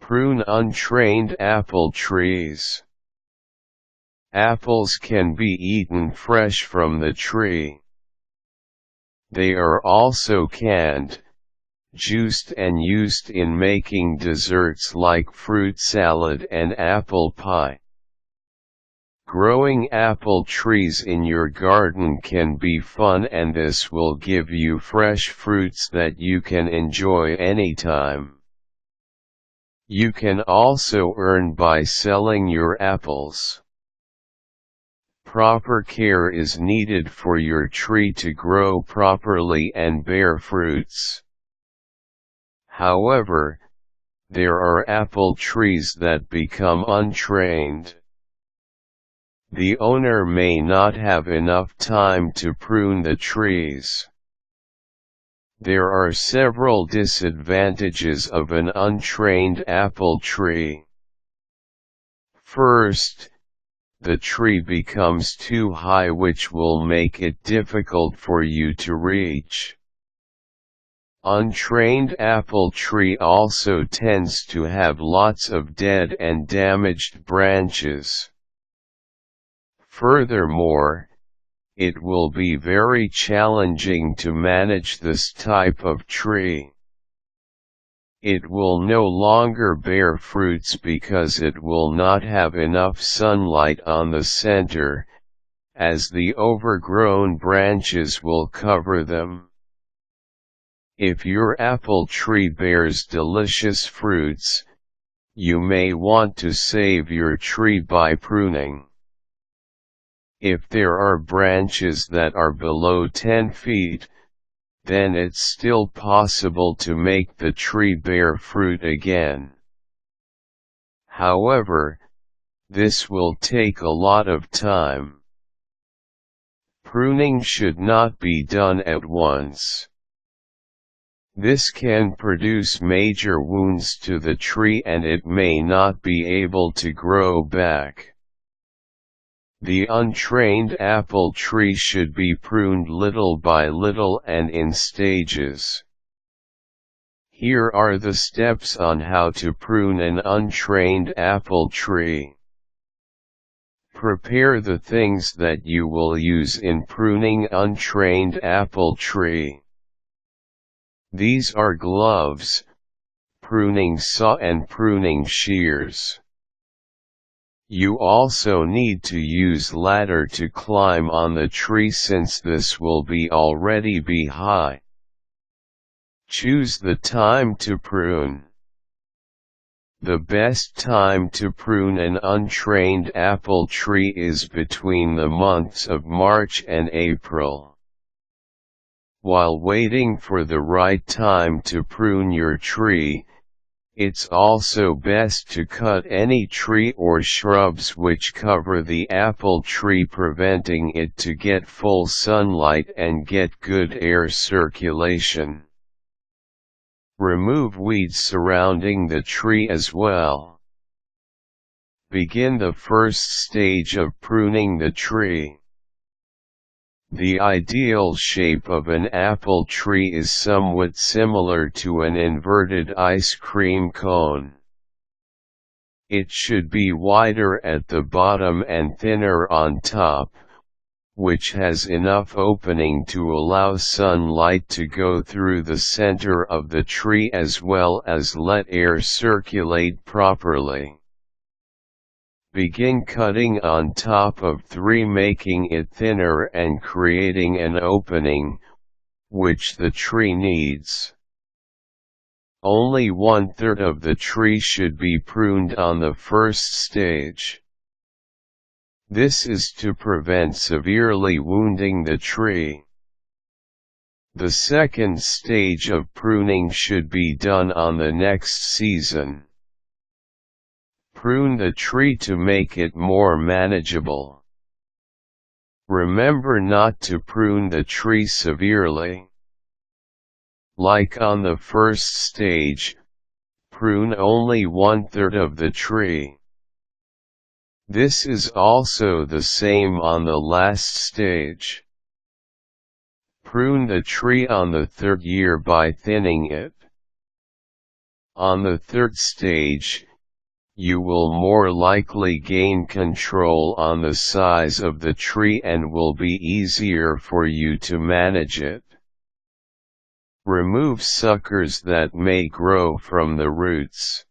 Prune untrained apple trees. Apples can be eaten fresh from the tree. They are also canned, juiced and used in making desserts like fruit salad and apple pie. Growing apple trees in your garden can be fun, and this will give you fresh fruits that you can enjoy anytime. You can also earn by selling your apples. Proper care is needed for your tree to grow properly and bear fruits. However, there are apple trees that become untrained. The owner may not have enough time to prune the trees. There are several disadvantages of an untrained apple tree. First, the tree becomes too high, which will make it difficult for you to reach. Untrained apple tree also tends to have lots of dead and damaged branches. Furthermore, it will be very challenging to manage this type of tree. It will no longer bear fruits because it will not have enough sunlight on the center, as the overgrown branches will cover them. If your apple tree bears delicious fruits, you may want to save your tree by pruning. If there are branches that are below 10 feet, then it's still possible to make the tree bear fruit again. However, this will take a lot of time. Pruning should not be done at once. This can produce major wounds to the tree and it may not be able to grow back. The untrained apple tree should be pruned little by little and in stages. Here are the steps on how to prune an untrained apple tree. Prepare the things that you will use in pruning untrained apple tree. These are gloves, pruning saw and pruning shears. You also need to use ladder to climb on the tree since this will already be high. Choose the time to prune. The best time to prune an untrained apple tree is between the months of March and April. While waiting for the right time to prune your tree, it's also best to cut any tree or shrubs which cover the apple tree, preventing it to get full sunlight and get good air circulation. Remove weeds surrounding the tree as well. Begin the first stage of pruning the tree. The ideal shape of an apple tree is somewhat similar to an inverted ice cream cone. It should be wider at the bottom and thinner on top, which has enough opening to allow sunlight to go through the center of the tree as well as let air circulate properly. Begin cutting on top of 3, making it thinner and creating an opening, which the tree needs. Only 1/3 of the tree should be pruned on the first stage. This is to prevent severely wounding the tree. The second stage of pruning should be done on the next season. Prune the tree to make it more manageable. Remember not to prune the tree severely. Like on the first stage, prune only 1/3 of the tree. This is also the same on the last stage. Prune the tree on the 3rd year by thinning it. On the third stage, you will more likely gain control on the size of the tree and will be easier for you to manage it. Remove suckers that may grow from the roots.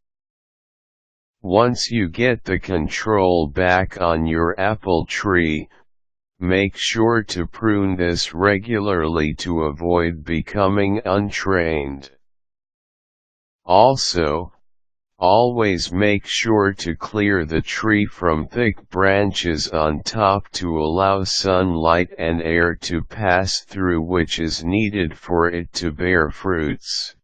Once you get the control back on your apple tree, make sure to prune this regularly to avoid becoming untrained. Also, always make sure to clear the tree from thick branches on top to allow sunlight and air to pass through, which is needed for it to bear fruits.